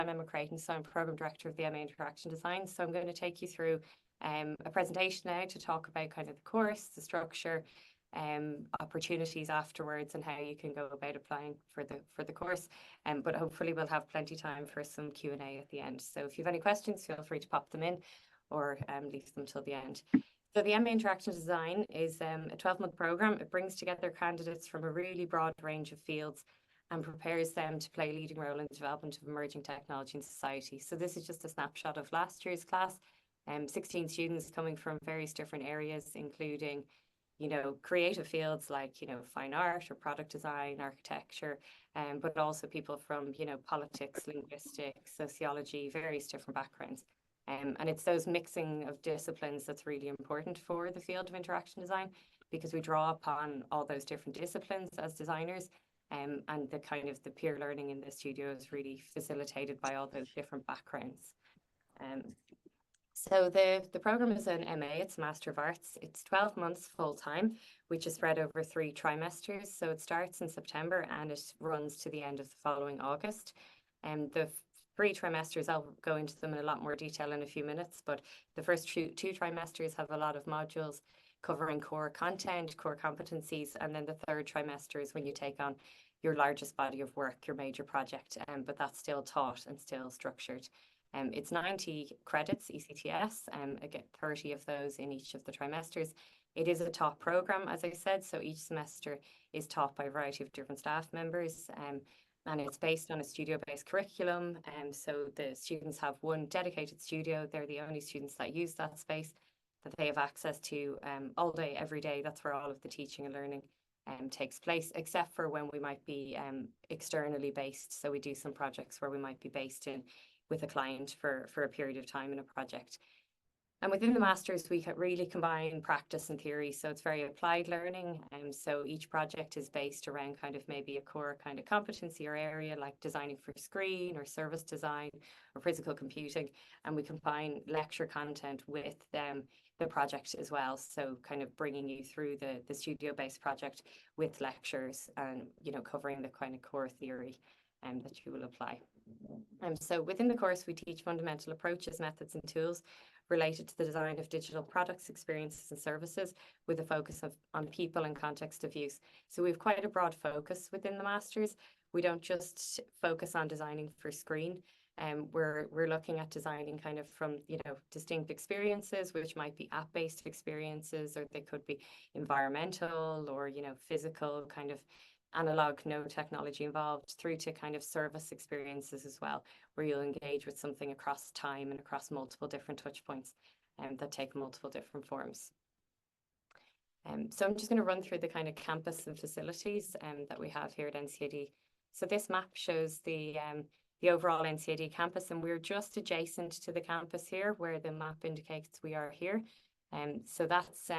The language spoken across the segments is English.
I'm Emma Creighton, so I'm Programme Director of the MA Interaction Design. So I'm going to take you through a presentation now to talk about kind of the course, the structure, opportunities afterwards, and how you can go about applying for the course. But hopefully we'll have plenty of time for some Q&A at the end. So if you have any questions, feel free to pop them in or leave them till the end. So the MA Interaction Design is a 12-month programme. It brings together candidates from a really broad range of fields and prepares them to play a leading role in the development of emerging technology in society. So this is just a snapshot of last year's class. 16 students coming from various different areas, including, creative fields like, fine art or product design, architecture, but also people from, politics, linguistics, sociology, various different backgrounds. And it's those mixing of disciplines that's really important for the field of interaction design, because we draw upon all those different disciplines as designers. And the kind of the peer learning in the studio is really facilitated by all those different backgrounds. So the program is an MA, it's Master of Arts. It's 12 months full time, which is spread over 3 trimesters. So it starts in September and it runs to the end of the following August. And the 3 trimesters, I'll go into them in a lot more detail in a few minutes, but the first two trimesters have a lot of modules covering core content, core competencies, and then the 3rd trimester is when you take on your largest body of work, your major project, but that's still taught and still structured. It's 90 credits ECTS, I get 30 of those in each of the trimesters. It is a top program, as I said, so each semester is taught by a variety of different staff members, and it's based on a studio-based curriculum. So the students have one dedicated studio. They're the only students that use that space that they have access to all day, every day. That's where all of the teaching and learning takes place, except for when we might be externally based. So we do some projects where we might be based in with a client for a period of time in a project. And within the Masters, we really combine practice and theory. So it's very applied learning. So each project is based around kind of maybe a core kind of competency or area, like designing for screen or service design or physical computing. And we combine lecture content with the project as well. So kind of bringing you through the studio-based project with lectures and, covering the kind of core theory that you will apply. So within the course, we teach fundamental approaches, methods, and tools related to the design of digital products, experiences, and services, with a focus on people and context of use. So we have quite a broad focus within the Masters. We don't just focus on designing for screen. We're looking at designing kind of from, distinct experiences, which might be app-based experiences, or they could be environmental or, physical kind of analog, no technology involved, through to kind of service experiences as well, where you'll engage with something across time and across multiple different touch points that take multiple different forms. So I'm just going to run through the kind of campus and facilities that we have here at NCAD. So this map shows the overall NCAD campus, and we're just adjacent to the campus here, where the map indicates we are here. So that's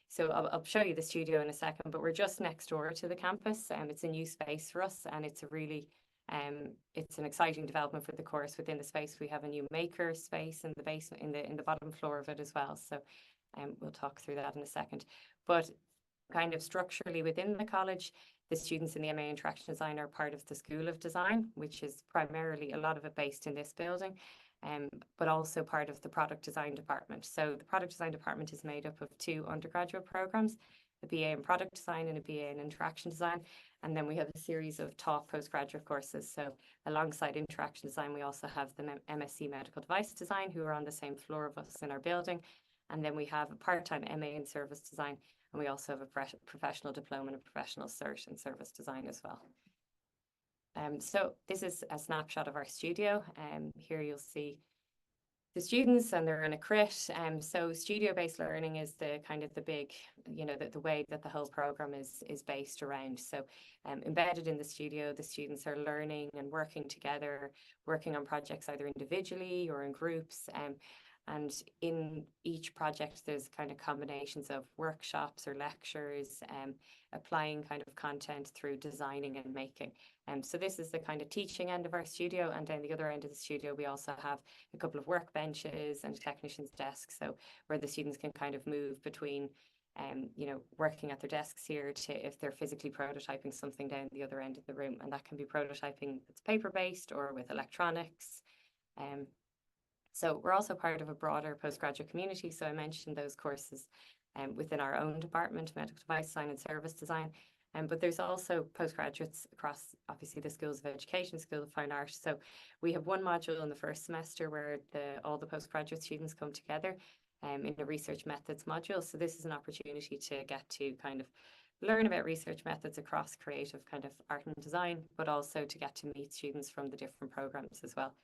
so I'll show you the studio in a second, but we're just next door to the campus. It's a new space for us, and it's a really it's an exciting development for the course. Within the space, we have a new maker space in the basement, in the bottom floor of it as well. So we'll talk through that in a second. But kind of structurally within the college, the students in the MA Interaction Design are part of the School of Design, which is primarily a lot of it based in this building, but also part of the Product Design Department. So the Product Design Department is made up of 2 undergraduate programs, a BA in Product Design and a BA in Interaction Design. And then we have a series of taught postgraduate courses. So alongside Interaction Design, we also have the MSc Medical Device Design, who are on the same floor of us in our building. And then we have a part-time MA in Service Design, and we also have a professional diploma and a professional cert in Service Design as well. So this is a snapshot of our studio. Here you'll see the students, and they're in a crit. So studio-based learning is the kind of the big, the way that the whole program is based around. So embedded in the studio, the students are learning and working together, working on projects either individually or in groups. And in each project, there's kind of combinations of workshops or lectures, applying kind of content through designing and making. So this is the kind of teaching end of our studio. And then the other end of the studio, we also have a couple of workbenches and a technician's desk. So where the students can kind of move between, working at their desks here to if they're physically prototyping something down the other end of the room. And that can be prototyping that's paper-based or with electronics. So we're also part of a broader postgraduate community. So I mentioned those courses within our own department, medical device design and service design. But there's also postgraduates across, obviously, the schools of education, School of Fine Art. So we have one module in the first semester where all the postgraduate students come together in a research methods module. So this is an opportunity to get to kind of learn about research methods across creative kind of art and design, but also to get to meet students from the different programs as well.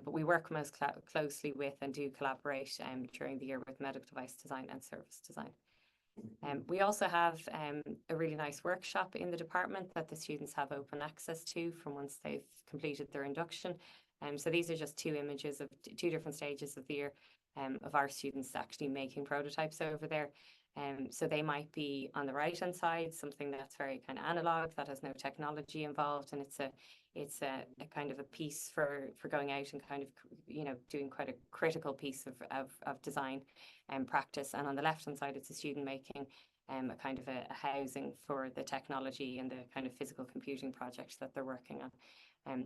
But we work most closely with and do collaborate during the year with medical device design and service design. We also have a really nice workshop in the department that the students have open access to from once they've completed their induction. So these are just two images of two different stages of the year of our students actually making prototypes over there. So they might be on the right-hand side, something that's very kind of analog, that has no technology involved, and it's a kind of a piece for going out and kind of, you know, doing quite a critical piece of design and practice. And on the left-hand side, it's a student making a kind of a housing for the technology and the kind of physical computing project that they're working on.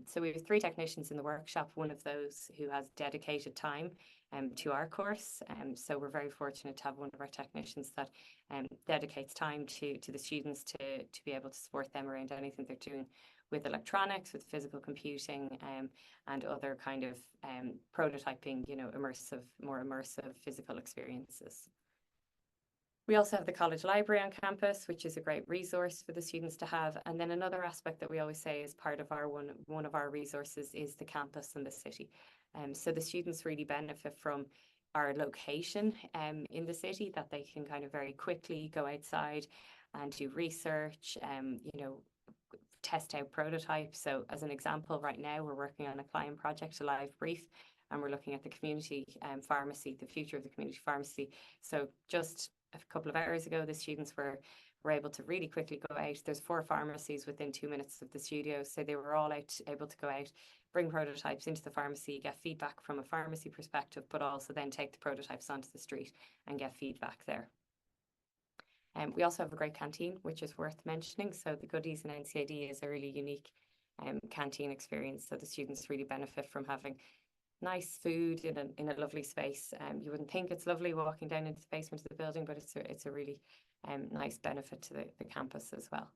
So we have 3 technicians in the workshop, one of those who has dedicated time to our course. So we're very fortunate to have one of our technicians that dedicates time to the students to be able to support them around anything they're doing with electronics, with physical computing, and other kind of prototyping, you know, more immersive physical experiences. We also have the college library on campus, which is a great resource for the students to have. And then another aspect that we always say is part of our one of our resources is the campus and the city. So the students really benefit from our location in the city, that they can kind of very quickly go outside and do research, you know, test out prototypes. So as an example, right now we're working on a client project, a live brief, and we're looking at the community pharmacy, the future of the community pharmacy. So just a couple of hours ago, the students were able to really quickly go out. There's 4 pharmacies within 2 minutes of the studio. So they were all able to go out, bring prototypes into the pharmacy, get feedback from a pharmacy perspective, but also then take the prototypes onto the street and get feedback there. We also have a great canteen, which is worth mentioning. So the Goodies in NCAD is a really unique canteen experience. So the students really benefit from having nice food in a lovely space. You wouldn't think it's lovely walking down into the basement of the building, but it's a really nice benefit to the campus as well.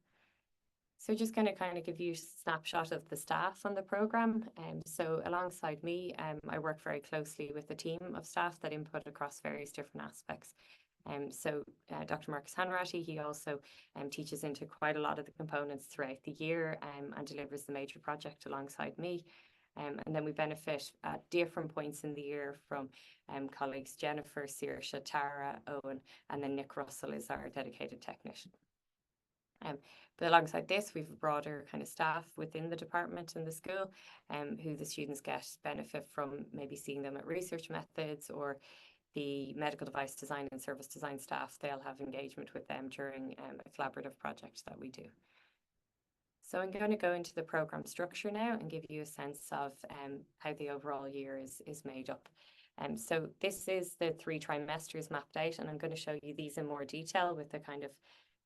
So just going to kind of give you a snapshot of the staff on the programme. So alongside me, I work very closely with a team of staff that input across various different aspects. So Dr. Marcus Hanratty, he also teaches into quite a lot of the components throughout the year and delivers the major project alongside me. And then we benefit at different points in the year from colleagues Jennifer, Saoirse, Tara, Owen, and then Nick Russell is our dedicated technician. But alongside this, we've a broader kind of staff within the department and the school who the students get benefit from, maybe seeing them at research methods, or the medical device design and service design staff, they'll have engagement with them during a collaborative project that we do. So I'm going to go into the programme structure now and give you a sense of how the overall year is made up. So this is the 3 trimesters mapped out, and I'm going to show you these in more detail with a kind of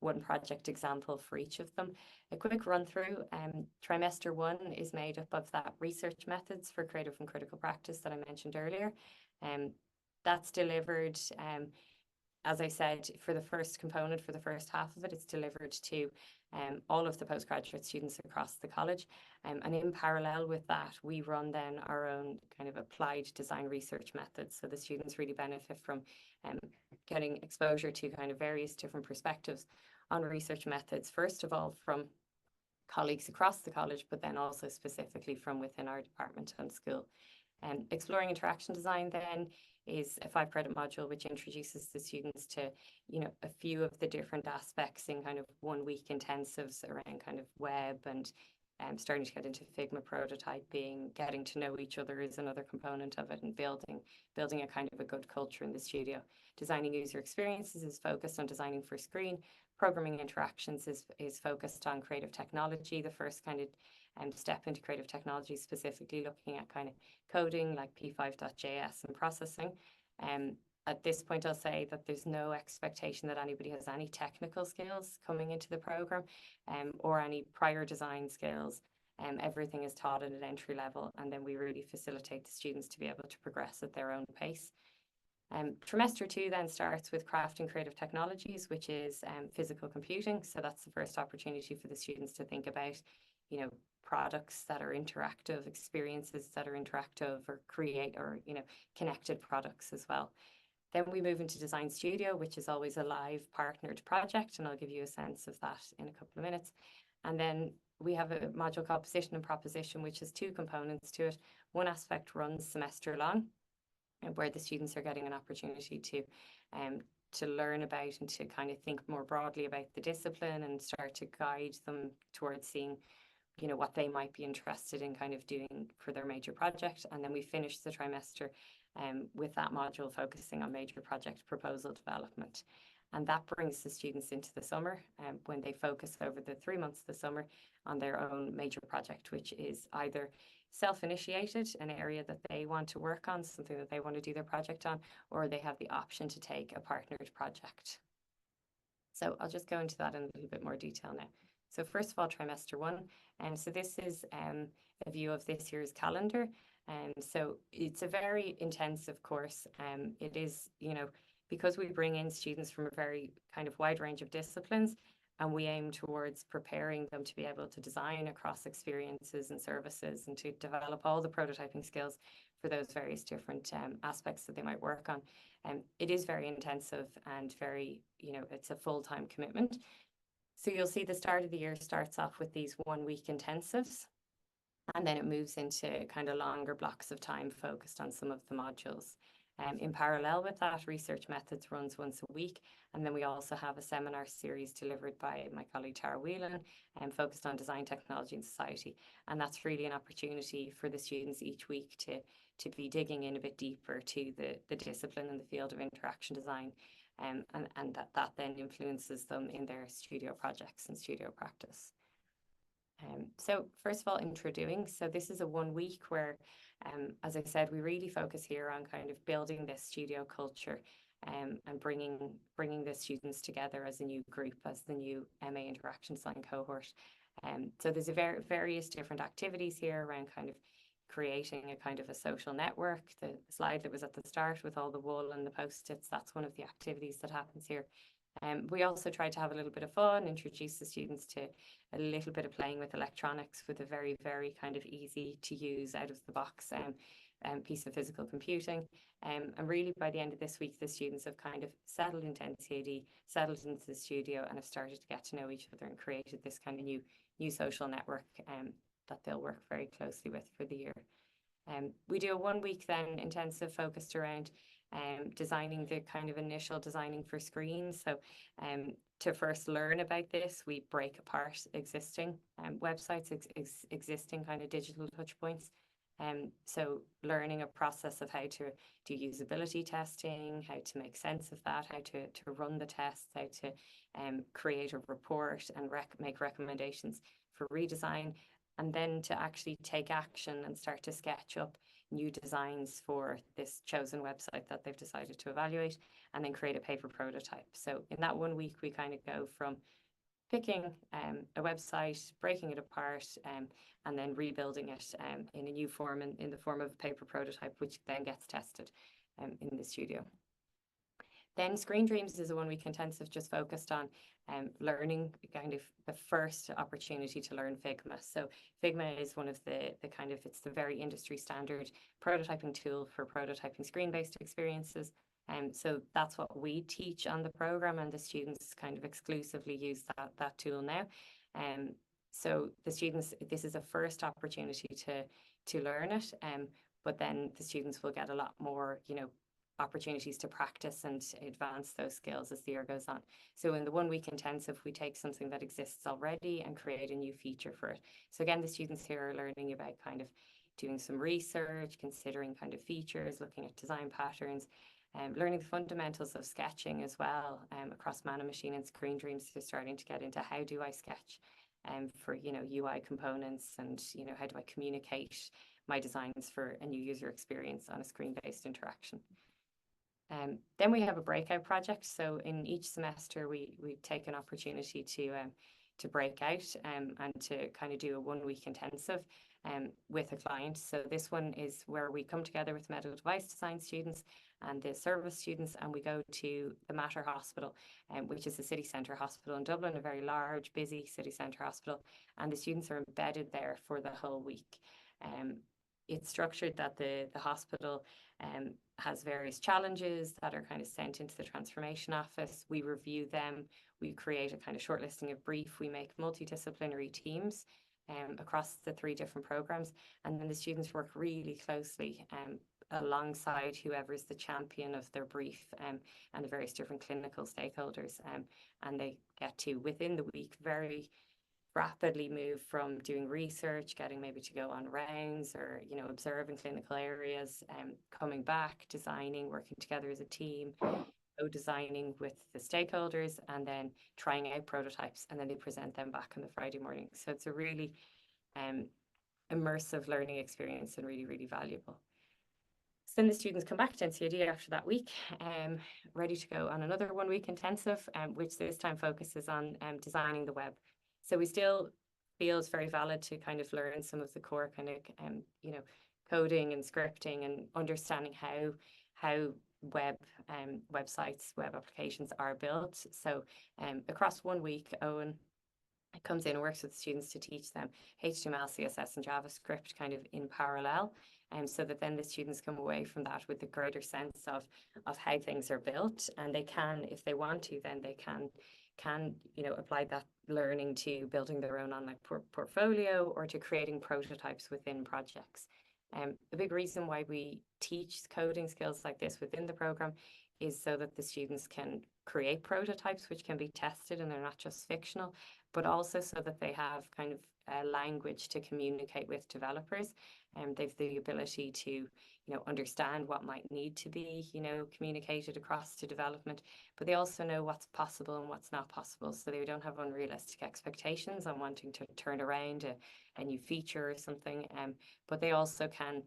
one project example for each of them. A quick run through, trimester 1 is made up of that research methods for creative and critical practice that I mentioned earlier. That's delivered, as I said, for the first component, for the first half of it, it's delivered to all of the postgraduate students across the college. And in parallel with that, we run then our own kind of applied design research methods. So the students really benefit from getting exposure to kind of various different perspectives on research methods, first of all from colleagues across the college, but then also specifically from within our department and school. Exploring interaction design then is a 5-credit module which introduces the students to, you know, a few of the different aspects in kind of 1-week intensives around kind of web and starting to get into Figma prototyping. Getting to know each other is another component of it, and building a kind of a good culture in the studio. Designing user experiences is focused on designing for screen. Programming interactions is focused on creative technology. The first kind of step into creative technology, specifically looking at kind of coding like P5.js and processing. At this point, I'll say that there's no expectation that anybody has any technical skills coming into the program or any prior design skills. Everything is taught at an entry level, and then we really facilitate the students to be able to progress at their own pace. Trimester 2 then starts with craft and creative technologies, which is physical computing. So that's the first opportunity for the students to think about, you know, products that are interactive, experiences that are interactive, or create, or, you know, connected products as well. Then we move into Design Studio, which is always a live partnered project, and I'll give you a sense of that in a couple of minutes. And then we have a module called Position and Proposition, which has two components to it. One aspect runs semester long, and where the students are getting an opportunity to learn about and to kind of think more broadly about the discipline and start to guide them towards seeing, you know, what they might be interested in kind of doing for their major project. And then we finish the trimester with that module focusing on major project proposal development. And that brings the students into the summer when they focus over the 3 months of the summer on their own major project, which is either self-initiated, an area that they want to work on, something that they want to do their project on, or they have the option to take a partnered project. So I'll just go into that in a little bit more detail now. So first of all, trimester 1. So this is a view of this year's calendar. So it's a very intensive course. It is, you know, because we bring in students from a very kind of wide range of disciplines, and we aim towards preparing them to be able to design across experiences and services and to develop all the prototyping skills for those various different aspects that they might work on. It is very intensive and very, you know, it's a full-time commitment. So you'll see the start of the year starts off with these 1 week intensives, and then it moves into kind of longer blocks of time focused on some of the modules. In parallel with that, Research Methods runs once a week, and then we also have a seminar series delivered by my colleague Tara Whelan focused on design, technology and society. And that's really an opportunity for the students each week to be digging in a bit deeper to the discipline and the field of interaction design, and that then influences them in their studio projects and studio practice. So first of all, introducing. So this is a 1 week where, as I said, we really focus here on kind of building this studio culture and bringing the students together as a new group, as the new MA Interaction Design cohort. So there's various different activities here around kind of creating a kind of a social network. The slide that was at the start with all the wool and the post-its, that's one of the activities that happens here. We also try to have a little bit of fun, introduce the students to a little bit of playing with electronics with a very, very kind of easy to use out of the box piece of physical computing. And really by the end of this week, the students have kind of settled into NCAD, settled into the studio, and have started to get to know each other and created this kind of new social network that they'll work very closely with for the year. We do a 1 week then intensive focused around designing the kind of initial designing for screens. So to first learn about this, we break apart existing websites, existing kind of digital touch points. So learning a process of how to do usability testing, how to make sense of that, how to run the tests, how to create a report and make recommendations for redesign, and then to actually take action and start to sketch up new designs for this chosen website that they've decided to evaluate, and then create a paper prototype. So in that 1 week, we kind of go from picking a website, breaking it apart, and then rebuilding it in a new form, in the form of a paper prototype, which then gets tested in the studio. Then Screen Dreams is a 1 week intensive just focused on learning kind of the first opportunity to learn Figma. So Figma is one of the kind of, it's the very industry standard prototyping tool for prototyping screen-based experiences. So that's what we teach on the program, and the students kind of exclusively use that tool now. So the students, this is a first opportunity to learn it, but then the students will get a lot more, you know, opportunities to practice and advance those skills as the year goes on. So in the 1 week intensive, we take something that exists already and create a new feature for it. So again, the students here are learning about kind of doing some research, considering kind of features, looking at design patterns, learning the fundamentals of sketching as well across Man and Machine and Screen Dreams. They're starting to get into how do I sketch for, you know, UI components, and, you know, how do I communicate my designs for a new user experience on a screen-based interaction. Then we have a breakout project. So in each semester, we take an opportunity break out and to kind of do a 1 week intensive with a client. So this one is where we come together with medical device design students and the service students, and we go to the Mater Hospital, which is a city centre hospital in Dublin, a very large, busy city centre hospital, and the students are embedded there for the whole week. It's structured that the hospital has various challenges that are kind of sent into the transformation office. We review them, we create a kind of shortlisting of brief, we make multidisciplinary teams across the 3 different programs, and then the students work really closely alongside whoever's the champion of their brief and the various different clinical stakeholders, and they get to, within the week, very rapidly move from doing research, getting maybe to go on rounds or, you know, observing clinical areas, coming back, designing, working together as a team, co-designing with the stakeholders, and then trying out prototypes, and then they present them back on the Friday morning. So it's a really immersive learning experience and really, really valuable. So then the students come back to NCAD after that week, ready to go on another 1 week intensive, which this time focuses on designing the web. So we still feel it's very valid to kind of learn some of the core kind of, you know, coding and scripting and understanding how websites, web applications are built. So across 1 week, Owen comes in and works with students to teach them HTML, CSS, and JavaScript kind of in parallel. So that then the students come away from that with a greater sense of how things are built, and they can, if they want to, then they can you know, apply that learning to building their own online portfolio or to creating prototypes within projects. A big reason why we teach coding skills like this within the program is so that the students can create prototypes which can be tested and they're not just fictional, but also so that they have kind of a language to communicate with developers, and they've the ability to, you know, understand what might need to be, you know, communicated across to development, but they also know what's possible and what's not possible, so they don't have unrealistic expectations on wanting to turn around a new feature or something, but they also can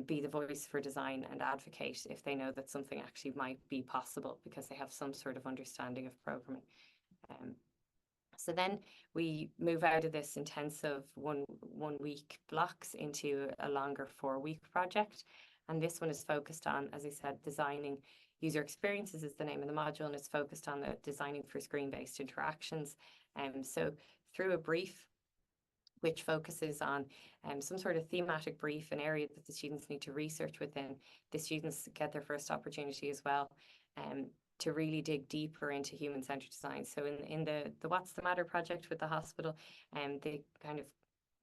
be the voice for design and advocate if they know that something actually might be possible because they have some sort of understanding of programming. So then we move out of this intensive one week blocks into a longer 4 week project. And this one is focused on, as I said, designing user experiences is the name of the module, and it's focused on the designing for screen-based interactions. So through a brief which focuses on some sort of thematic brief, an area that the students need to research within, the students get their first opportunity as well to really dig deeper into human-centered design. So in the What's the Matter project with the hospital, they kind of,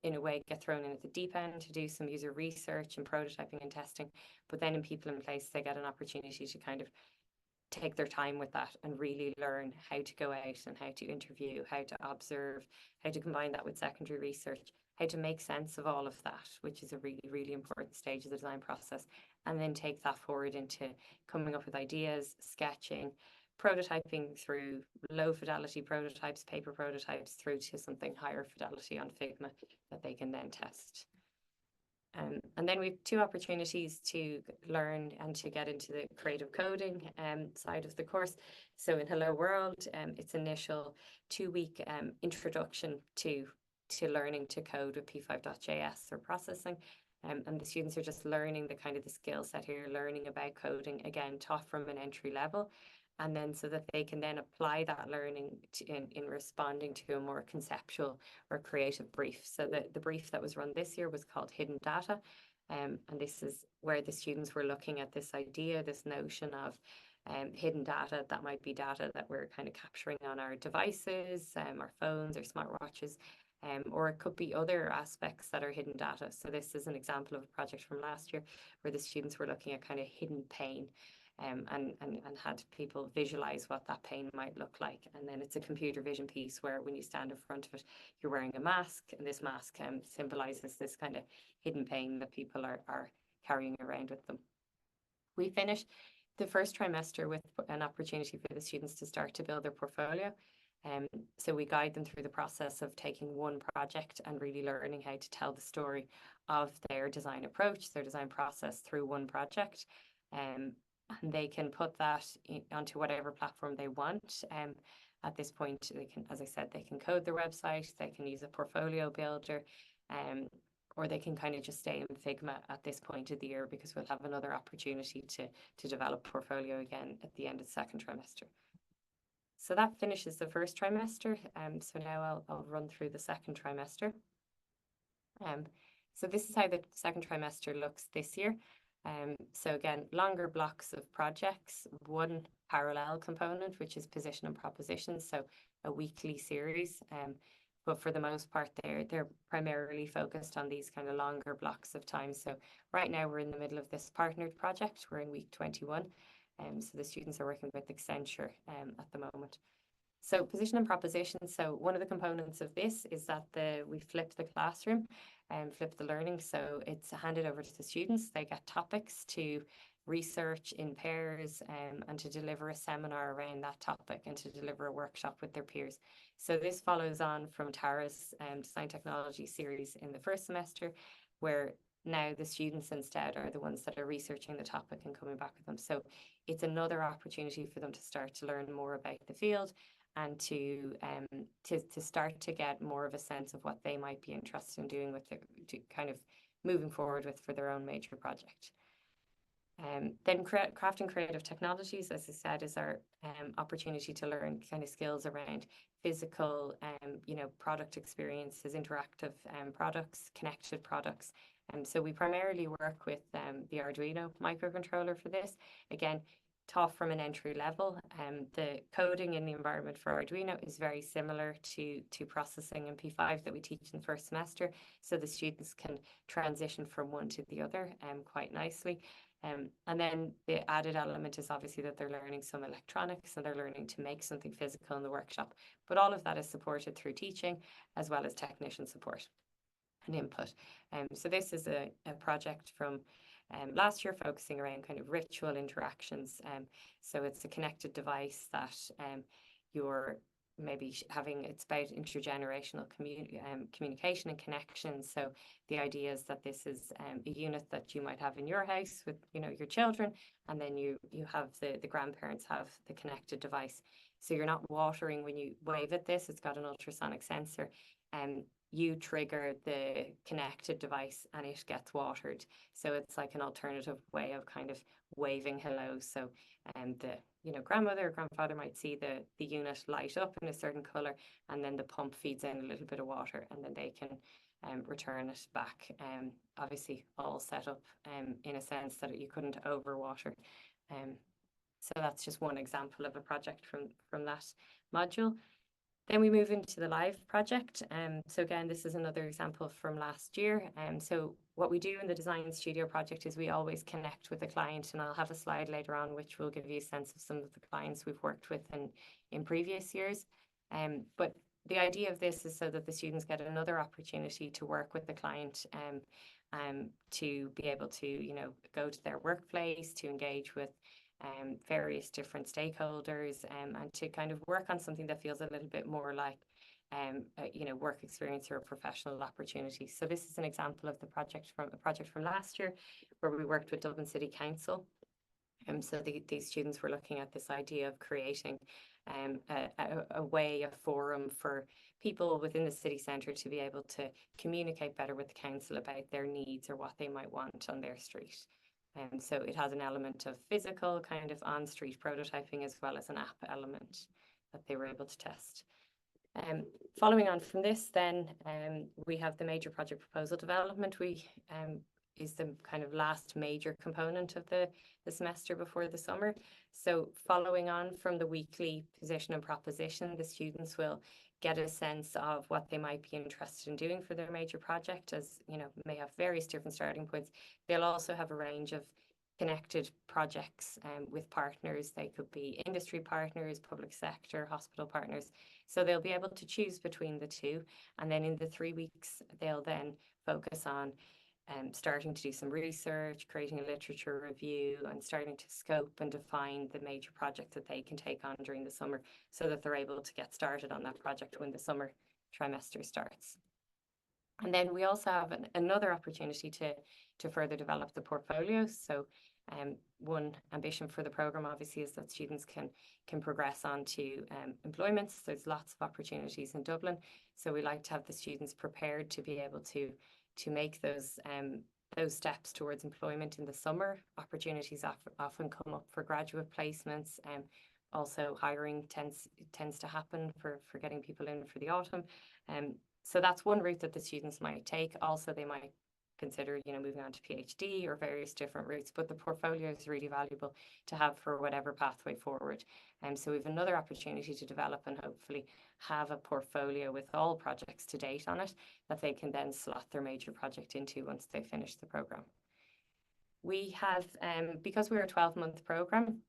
in a way, get thrown in at the deep end to do some user research and prototyping and testing. But then in People in Place, they get an opportunity to kind of take their time with that and really learn how to go out and how to interview, how to observe, how to combine that with secondary research, how to make sense of all of that, which is a really, really important stage of the design process, and then take that forward into coming up with ideas, sketching, prototyping through low fidelity prototypes, paper prototypes, through to something higher fidelity on Figma that they can then test. And then we have 2 opportunities to learn and to get into the creative coding side of the course. So in Hello World, it's initial 2-week introduction to learning to code with P5.js or processing. And the students are just learning the kind of the skill set here, learning about coding, again, taught from an entry level. And then so that they can then apply that learning in responding to a more conceptual or creative brief. So the brief that was run this year was called Hidden Data. And this is where the students were looking at this idea, this notion of hidden data that might be data that we're kind of capturing on our devices, our phones, our smartwatches, or it could be other aspects that are hidden data. So this is an example of a project from last year where the students were looking at kind of hidden pain. And had people visualize what that pain might look like. And then it's a computer vision piece where when you stand in front of it, you're wearing a mask, and this mask symbolizes this kind of hidden pain that people are carrying around with them. We finished the first trimester with an opportunity for the students to start to build their portfolio. So we guide them through the process of taking one project and really learning how to tell the story of their design approach, their design process through one project. And they can put that onto whatever platform they want. at this point, they can, as I said, they can code their website, they can use a portfolio builder, or they can kind of just stay in Figma at this point of the year, because we'll have another opportunity to develop portfolio again at the end of the second trimester. So that finishes the first trimester. So now I'll run through the second trimester. So this is how the second trimester looks this year. So again, longer blocks of projects, one parallel component, which is position and proposition, so a weekly series. But for the most part, they're primarily focused on these kind of longer blocks of time. So right now we're in the middle of this partnered project. We're in week 21. So the students are working with Accenture at the moment. So position and proposition. So one of the components of this is that we flip the classroom and flip the learning. So it's handed over to the students. They get topics to research in pairs and to deliver a seminar around that topic and to deliver a workshop with their peers. So this follows on from Tara's design technology series in the first semester, where now the students instead are the ones that are researching the topic and coming back with them. So it's another opportunity for them to start to learn more about the field and to start to get more of a sense of what they might be interested in doing with kind of moving forward with for their own major project. Then crafting creative technologies, as I said, is our opportunity to learn kind of skills around physical, product experiences, interactive products, connected products. So we primarily work with the Arduino microcontroller for this. Again, taught from an entry level. The coding in the environment for Arduino is very similar to processing in P5 that we teach in the first semester. So the students can transition from one to the other quite nicely. And then the added element is obviously that they're learning some electronics and they're learning to make something physical in the workshop. But all of that is supported through teaching as well as technician support and input. So this is a project from last year focusing around kind of ritual interactions. So it's a connected device that you're maybe having, it's about intergenerational communication and connection. So the idea is that this is a unit that you might have in your house with your children, and then you have the grandparents have the connected device. So you're not watering when you wave at this. It's got an ultrasonic sensor, and you trigger the connected device and it gets watered. So it's like an alternative way of kind of waving hello. So the grandmother or grandfather might see the unit light up in a certain color, and then the pump feeds in a little bit of water, and then they can return it back. Obviously all set up in a sense that you couldn't overwater. So that's just one example of a project from that module. Then we move into the live project. So again, this is another example from last year. So what we do in the design studio project is we always connect with the client, and I'll have a slide later on which will give you a sense of some of the clients we've worked with in previous years. But the idea of this is so that the students get another opportunity to work with the client to be able to, go to their workplace, to engage with various different stakeholders, and to kind of work on something that feels a little bit more like work experience or a professional opportunity. So this is an example of a project from last year where we worked with Dublin City Council. So these students were looking at this idea of creating a forum for people within the city centre to be able to communicate better with the council about their needs or what they might want on their street. So it has an element of physical kind of on-street prototyping as well as an app element that they were able to test. Following on from this, then we have the major project proposal development. Is the kind of last major component of the semester before the summer. So following on from the weekly position and proposition, the students will get a sense of what they might be interested in doing for their major project, as may have various different starting points. They'll also have a range of connected projects with partners. They could be industry partners, public sector, hospital partners. So they'll be able to choose between the two. And then in the 3 weeks, they'll then focus on starting to do some research, creating a literature review, and starting to scope and define the major project that they can take on during the summer so that they're able to get started on that project when the summer trimester starts. And then we also have another opportunity to further develop the portfolio. So One ambition for the programme obviously is that students can progress on to employment. So there's lots of opportunities in Dublin. So we like to have the students prepared to be able to make those steps towards employment in the summer. Opportunities often come up for graduate placements. Also hiring tends to happen for getting people in for the autumn. So that's one route that the students might take. Also, they might consider, moving on to PhD or various different routes, but the portfolio is really valuable to have for whatever pathway forward. So we have another opportunity to develop and hopefully have a portfolio with all projects to date on it that they can then slot their major project into once they finish the programme. We have, because we're a 12-month programme,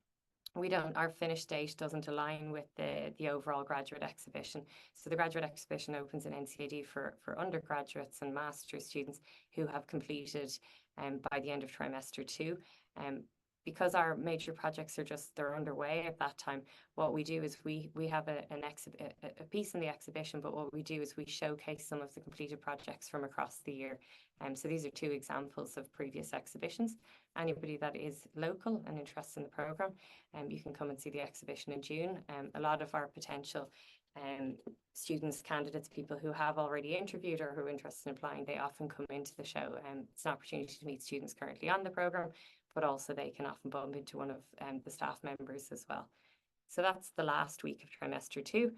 our finish date doesn't align with the overall graduate exhibition. So the graduate exhibition opens in NCAD for undergraduates and master's students who have completed by the end of trimester 2. Because our major projects they're underway at that time, what we do is we have a piece in the exhibition, but what we do is we showcase some of the completed projects from across the year. So these are 2 examples of previous exhibitions. Anybody that is local and interested in the programme, you can come and see the exhibition in June. A lot of our potential students, candidates, people who have already interviewed or who are interested in applying, they often come into the show. It's an opportunity to meet students currently on the programme, but also they can often bump into one of the staff members as well. So that's the last week of trimester 2.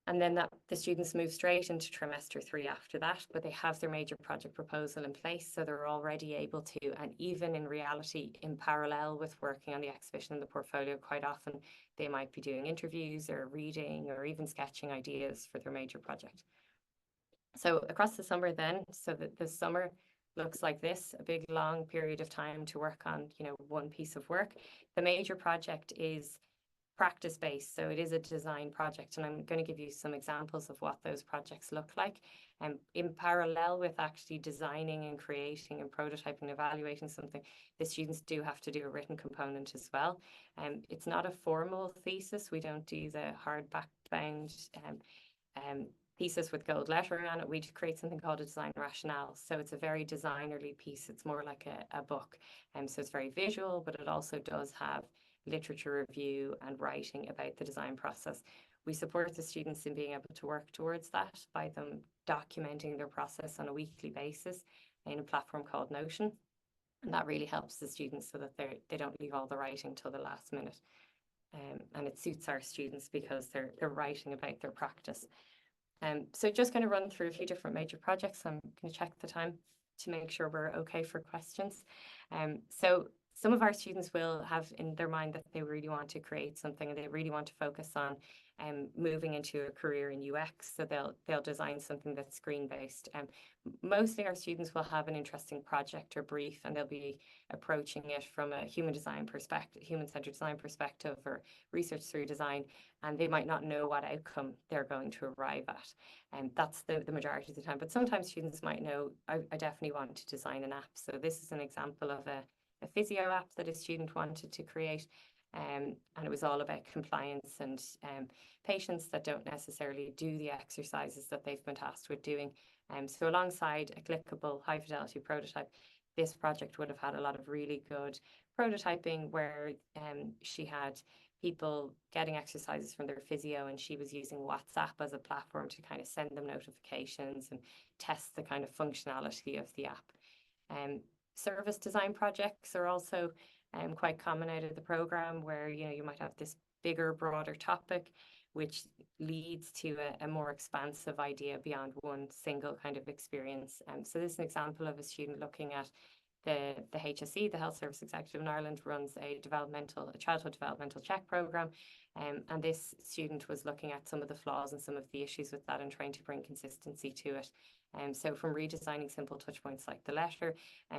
And then the students move straight into trimester 3 after that, but they have their major project proposal in place. So they're already able to, and even in reality, in parallel with working on the exhibition and the portfolio, quite often they might be doing interviews or reading or even sketching ideas for their major project. So across the summer then, so that the summer looks like this, a big long period of time to work on, one piece of work. The major project is practice-based, so it is a design project, and I'm going to give you some examples of what those projects look like. In parallel with actually designing and creating and prototyping and evaluating something, the students do have to do a written component as well. It's not a formal thesis. We don't do the hardback-bound thesis with gold lettering on it. We create something called a design rationale. So it's a very designerly piece. It's more like a book. So it's very visual, but it also does have literature review and writing about the design process. We support the students in being able to work towards that by them documenting their process on a weekly basis in a platform called Notion. And that really helps the students so that they don't leave all the writing till the last minute. And it suits our students because they're writing about their practice. So just going to run through a few different major projects. I'm going to check the time to make sure we're okay for questions. So some of our students will have in their mind that they really want to create something and they really want to focus on moving into a career in UX. So they'll design something that's screen-based. Mostly our students will have an interesting project or brief, and they'll be approaching it from a human-centered design perspective, or research through design, and they might not know what outcome they're going to arrive at. And that's the majority of the time. But sometimes students might know, I definitely want to design an app. So this is an example of a physio app that a student wanted to create. And it was all about compliance and patients that don't necessarily do the exercises that they've been tasked with doing. So alongside a clickable high fidelity prototype, this project would have had a lot of really good prototyping where she had people getting exercises from their physio, and she was using WhatsApp as a platform to kind of send them notifications and test the kind of functionality of the app. Service design projects are also quite common out of the program, where you might have this bigger, broader topic which leads to a more expansive idea beyond one single kind of experience. So this is an example of a student looking at the HSE, the Health Service Executive in Ireland, runs a childhood developmental check program. And this student was looking at some of the flaws and some of the issues with that and trying to bring consistency to it. So from redesigning simple touch points like the letter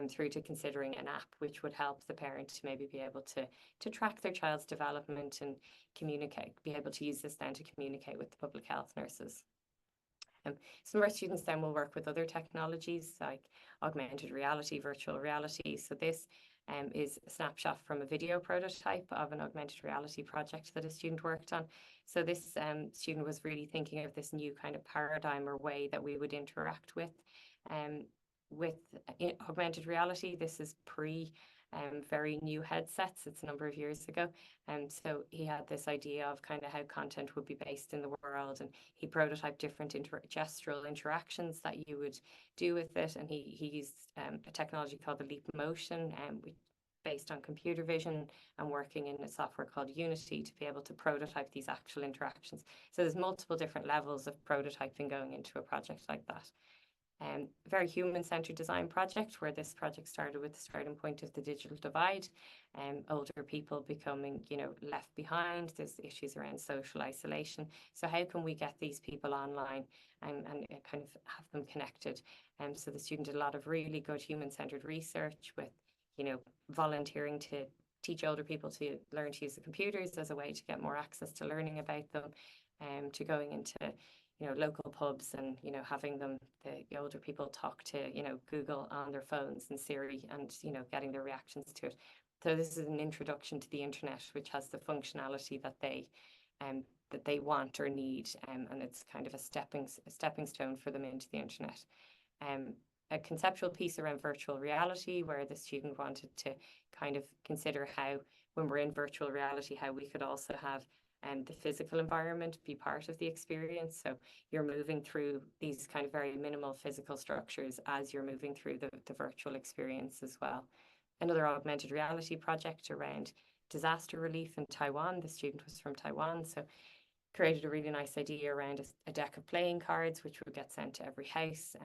through to considering an app which would help the parent to maybe be able to track their child's development and be able to use this then to communicate with the public health nurses. Some of our students then will work with other technologies like augmented reality, virtual reality. So this is a snapshot from a video prototype of an augmented reality project that a student worked on. So this student was really thinking of this new kind of paradigm or way that we would interact with augmented reality. This is pre very new headsets. It's a number of years ago. So he had this idea of kind of how content would be based in the world, and he prototyped different gestural interactions that you would do with it. And he used a technology called the Leap Motion, based on computer vision and working in a software called Unity to be able to prototype these actual interactions. So there's multiple different levels of prototyping going into a project like that. Very human-centered design project, where this project started with the starting point of the digital divide, older people becoming, left behind. There's issues around social isolation. So how can we get these people online and kind of have them connected? So the student did a lot of really good human-centered research with, volunteering to teach older people to learn to use the computers as a way to get more access to learning about them, to going into local pubs and, having the older people talk to, Google on their phones and Siri and, getting their reactions to it. So this is an introduction to the internet, which has the functionality that they want or need. And it's kind of a stepping stone for them into the internet. A conceptual piece around virtual reality, where the student wanted to kind of consider how, when we're in virtual reality, how we could also have the physical environment be part of the experience. So you're moving through these kind of very minimal physical structures as you're moving through the virtual experience as well. Another augmented reality project around disaster relief in Taiwan. The student was from Taiwan, so created a really nice idea around a deck of playing cards, which would get sent to every house.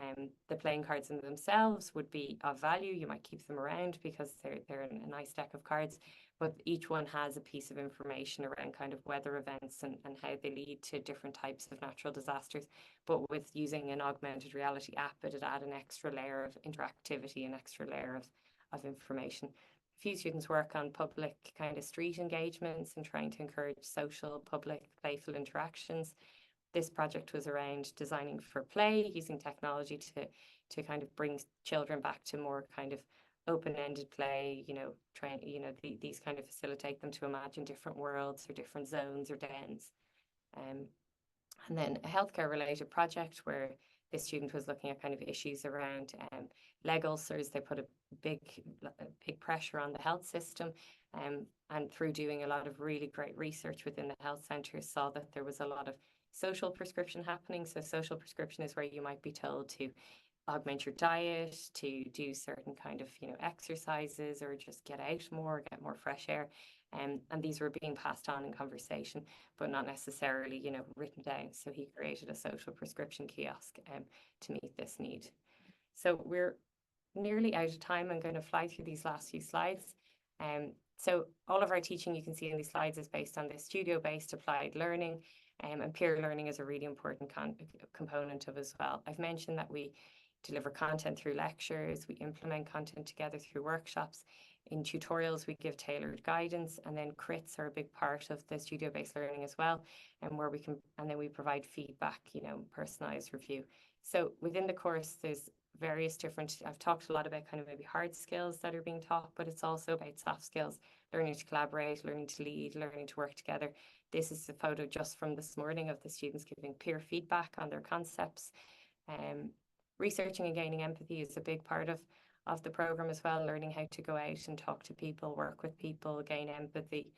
The playing cards in themselves would be of value. You might keep them around because they're a nice deck of cards, but each one has a piece of information around kind of weather events and how they lead to different types of natural disasters. But with using an augmented reality app, it'd add an extra layer of interactivity, an extra layer of information. A few students work on public kind of street engagements and trying to encourage social, public, playful interactions. This project was around designing for play, using technology to kind of bring children back to more kind of open-ended play, these kind of facilitate them to imagine different worlds or different zones or dens. And then a healthcare related project where the student was looking at kind of issues around leg ulcers. They put a big pressure on the health system, and through doing a lot of really great research within the health centres, saw that there was a lot of social prescription happening. So social prescription is where you might be told to augment your diet, to do certain kind of exercises, or just get out more, get more fresh air. And these were being passed on in conversation, but not necessarily, written down. So he created a social prescription kiosk to meet this need. So we're nearly out of time. I'm going to fly through these last few slides. So all of our teaching you can see in these slides is based on this studio-based applied learning, and peer learning is a really important component of as well. I've mentioned that we deliver content through lectures, we implement content together through workshops. In tutorials, we give tailored guidance, and then crits are a big part of the studio-based learning as well, and then we provide feedback, personalized review. So within the course, there's various different, I've talked a lot about kind of maybe hard skills that are being taught, but it's also about soft skills, learning to collaborate, learning to lead, learning to work together. This is a photo just from this morning of the students giving peer feedback on their concepts. Researching and gaining empathy is a big part of the program as well, learning how to go out and talk to people, work with people, gain empathy,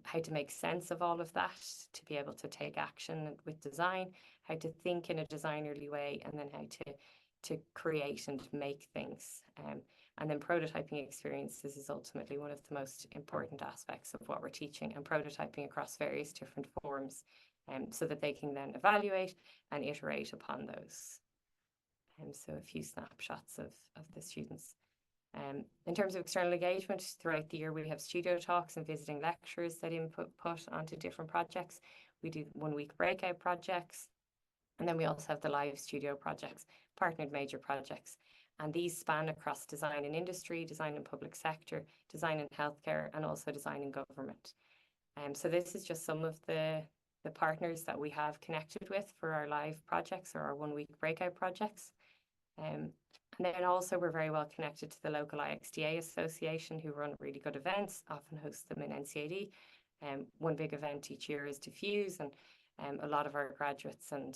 how to make sense of all of that, to be able to take action with design, how to think in a designerly way, and then how to create and make things. And then prototyping experiences is ultimately one of the most important aspects of what we're teaching, and prototyping across various different forms, so that they can then evaluate and iterate upon those. So a few snapshots of the students. In terms of external engagement, throughout the year we have studio talks and visiting lecturers that put onto different projects. We do 1 week breakout projects, and then we also have the live studio projects, partnered major projects. And these span across design and industry, design in public sector, design in healthcare, and also design in government. So this is just some of the partners that we have connected with for our live projects or our 1 week breakout projects. And then also we're very well connected to the local IXDA association, who run really good events, often host them in NCAD. One big event each year is Diffuse, and a lot of our graduates and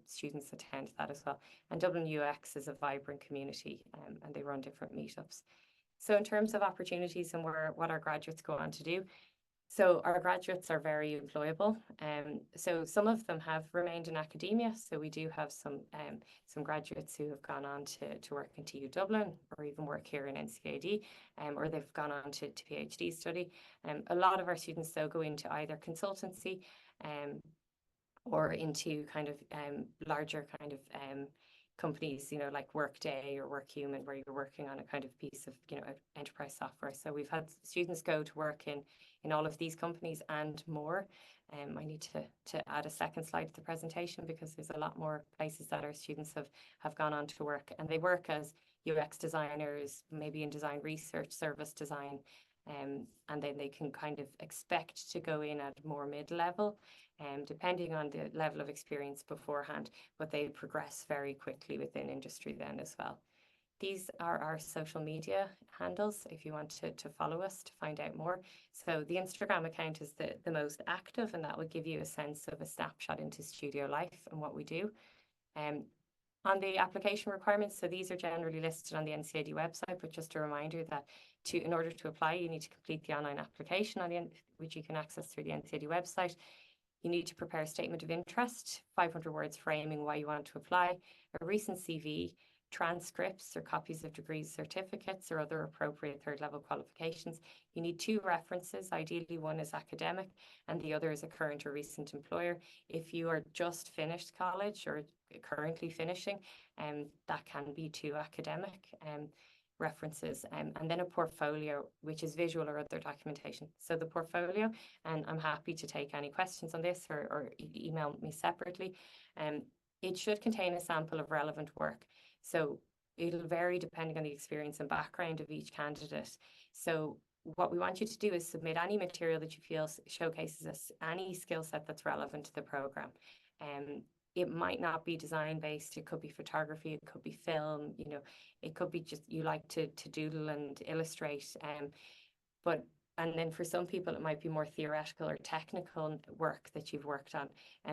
students attend that as well. And Dublin UX is a vibrant community, and they run different meetups. So in terms of opportunities and what our graduates go on to do, so our graduates are very employable. So some of them have remained in academia. So we do have some graduates who have gone on to work in TU Dublin or even work here in NCAD, or they've gone on to PhD study. A lot of our students though go into either consultancy or into kind of larger kind of companies, like Workday or Workhuman, where you're working on a kind of piece of, enterprise software. So we've had students go to work in all of these companies and more. I need to add a second slide to the presentation because there's a lot more places that our students have gone on to work, and they work as UX designers, maybe in design research, service design, and then they can kind of expect to go in at more mid-level, depending on the level of experience beforehand, but they progress very quickly within industry then as well. These are our social media handles if you want to follow us to find out more. So the Instagram account is the most active, and that will give you a sense of a snapshot into studio life and what we do. On the application requirements, so these are generally listed on the NCAD website, but just a reminder that in order to apply, you need to complete the online application which you can access through the NCAD website. You need to prepare a statement of interest, 500 words framing why you want to apply, a recent CV, transcripts or copies of degrees, certificates, or other appropriate third level qualifications. You need 2 references. Ideally, one is academic and the other is a current or recent employer. If you are just finished college or currently finishing, that can be 2 academic references, and then a portfolio, which is visual or other documentation. So the portfolio, and I'm happy to take any questions on this or email me separately. It should contain a sample of relevant work. So it'll vary depending on the experience and background of each candidate. So what we want you to do is submit any material that you feel showcases any skill set that's relevant to the program. It might not be design based, it could be photography, it could be film, it could be just you like to doodle and illustrate. And then for some people, it might be more theoretical or technical work that you've worked on.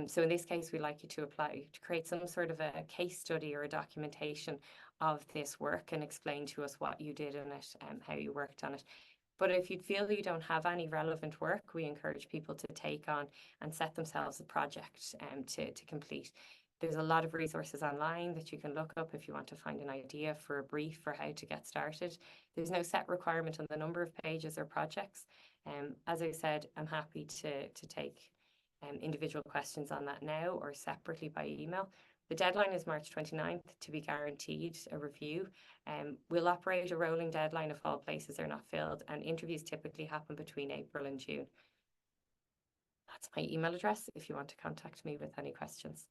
So in this case, we'd like you to apply to create some sort of a case study or a documentation of this work and explain to us what you did in it and how you worked on it. But if you feel you don't have any relevant work, we encourage people to take on and set themselves a project to complete. There's a lot of resources online that you can look up if you want to find an idea for a brief for how to get started. There's no set requirement on the number of pages or projects. As I said, I'm happy to take individual questions on that now or separately by email. The deadline is March 29th to be guaranteed a review. We'll operate a rolling deadline if all places are not filled, and interviews typically happen between April and June. That's my email address if you want to contact me with any questions.